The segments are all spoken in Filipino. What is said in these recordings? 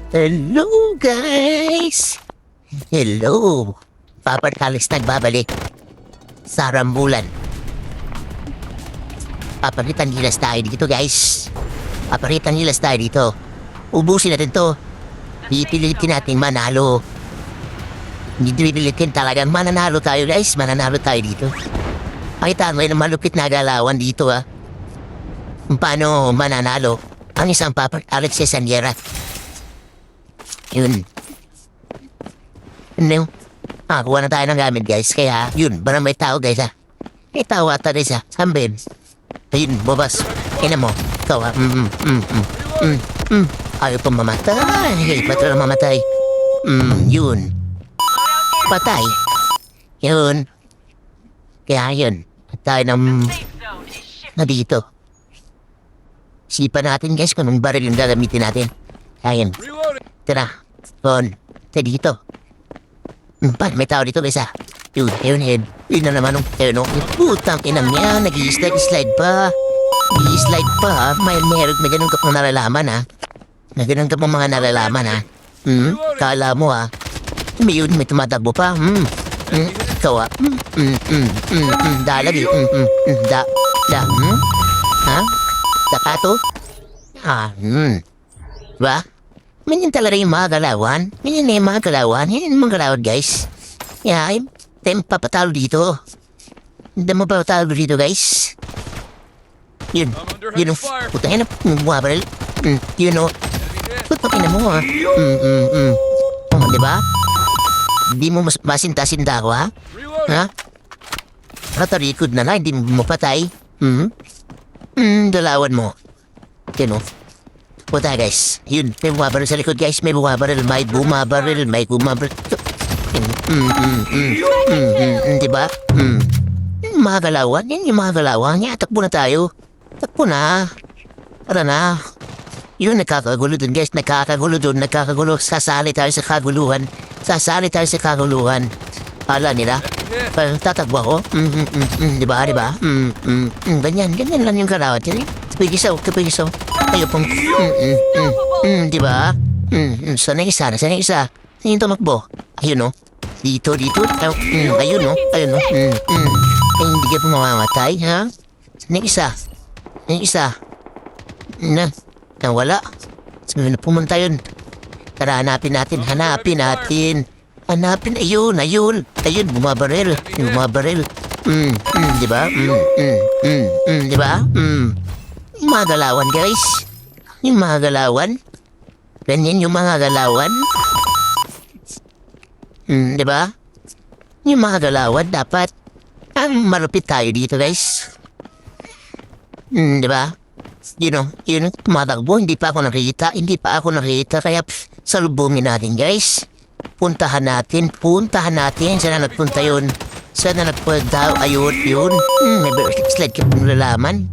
Hello guys! Hello! Papa Talis nagbabalik sa Rambulan. Papalitan hilas tayo dito guys. Papalitan hilas tayo dito. Ubusin natin to. Pipilitin natin manalo. Hindi pipilitin talagang mananalo tayo guys. Mananalo tayo dito. Pakita mo yung malupit na galawan dito Paano mananalo ang isang Papa Alex Sanyera. Yun. Ano? Kuha na tayo ng gamit guys. Kaya yun, parang may tao guys May tao ata guys Sambin. Ayun, bobas. Ina mo. Ikaw Ayaw pong mamatay. Ba't na mamatay? Yun. Patay. Yun. Kaya yun. Tayo na dito. Sipan natin guys kung anong baril yung gagamitin natin. Ayan. Tara. Phone. Tayo dito. May tao dito guys Yun, yun. Yun na naman yun Putang inang yan. Nag-i-slide pa. Nag-i-slide pa May ganun ka pong nalalaman May ganun ka pong mga nalalaman Kala mo May tumatakbo pa Ikaw Dalagi Dakato Ba? Ganyan talaga yung mga galawan. Ganyan yung mga galawan. Yan yung mga galawan, guys. Tayo papatalo dito. Hindi mo papatalo dito, guys. Yun. Yun o. Putangin na. Bumabaril. Yun o. Putangin na mo, diba? Hindi mo masinta-sinta ako, Natarikod na lang. Hindi mo patay. Dalawan mo. Yun o. Puta guys, yun, may bumabaril sa likod guys, may bumabaril. Diba? Yung mga galawan, takbo na tayo. Takbo na. Tara na. Yun, nakakagulo dun guys, nakakagulo. Sasali tayo sa kaguluhan. Pala nila, tatakbo ako. Diba? Ganyan lang yung galawan. Kapigisaw. Ayaw pong, diba? Sana isa. Yung tumakbo. Ayun Dito. Ayun hindi ka po mamamatay, Sana isa. Nawala. Sabi na pumunta yun. Tara, hanapin natin. Ayun, bumabaril. Diba? Diba? Yung mga galawan, guys. Ganyan yung mga galawan. Diba? Yung mga galawan, dapat malupit tayo dito, guys. Diba? Yun, tumatakbo. Hindi pa ako nakita. Kaya salubungin natin, guys. Puntahan natin. Sana nagpunta yun. Ayun, yun. May slide ka pong lalaman.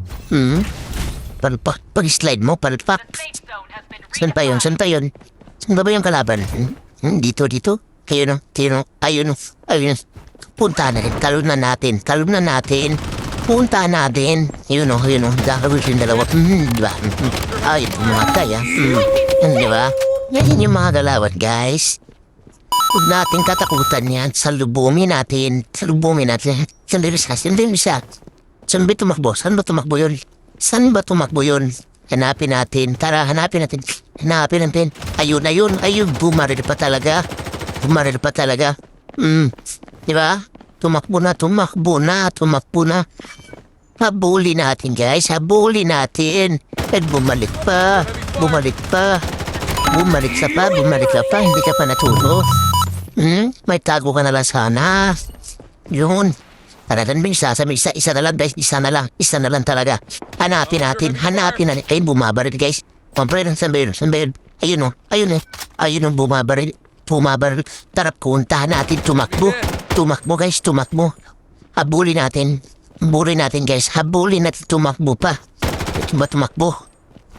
Pag-slide mo, palpak. Saan pa yun? Saan ba yung kalaban? Dito. Ayun. Punta natin. Talon na natin. Punta natin. Ayun. Dahil yung dalawa. Diba? Ayun, pumatay Diba? Yan yung mga galawan, guys. Huwag natin katakutan yan. Salubungin natin. Sandali siya. Saan ba tumakbo yun? Hanapin natin. Tara, hanapin natin. Ayun. Bumaril pa talaga. Diba? Tumakbo na. Habulin natin, guys. At bumalik pa. Bumalik ka pa. Hindi ka pa naturo. May tago ka na lang sana. Yun. Tara lang, isa na lang guys, isa na lang talaga. Hanapin natin. Ayun, bumabaril guys. Saan ba yun? Ayun bumabaril. Tarap, kuntahan natin, tumakbo guys. Habulin natin guys. Tumakbo pa. Tumakbo.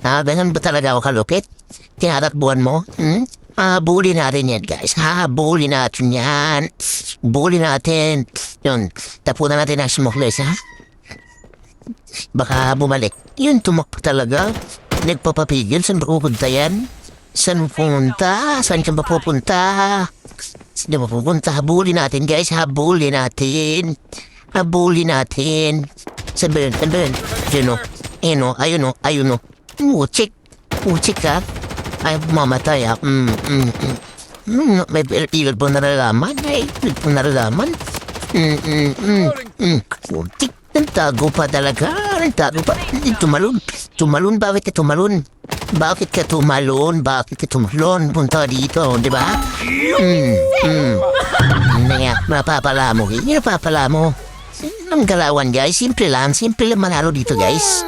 Ganun ba talaga ako kalupit? Tinatakbuhan mo? Habulin natin yan, guys. Habulin natin yan. Yun. Tapunan natin ang smokeless, Baka bumalik. Yun, tumakbo talaga. Nagpapapigil. Saan ba pupunta yan? Saan pupunta? Saan ka ba pupunta? Saan ba pupunta? Habulin natin, guys. Habulin natin. Habulin natin. Saan ba yun? Saan ba yun? Ayun o. Ayun o. Ayun o. Uchik. Uchik ka. Ay, mamatay ha. May pilot po naralaman. May pilot po naralaman. Uchik. Nagtago pa talaga. Nagtago pa. Tumalon. Tumalon. Bakit ka tumalon? Bakit ka tumalon? Bakit ka tumalon? Punta ka dito, di ba? Mapapala mo. Mapapala mo. Ang galawan, guys. Simple lang manalo dito, guys.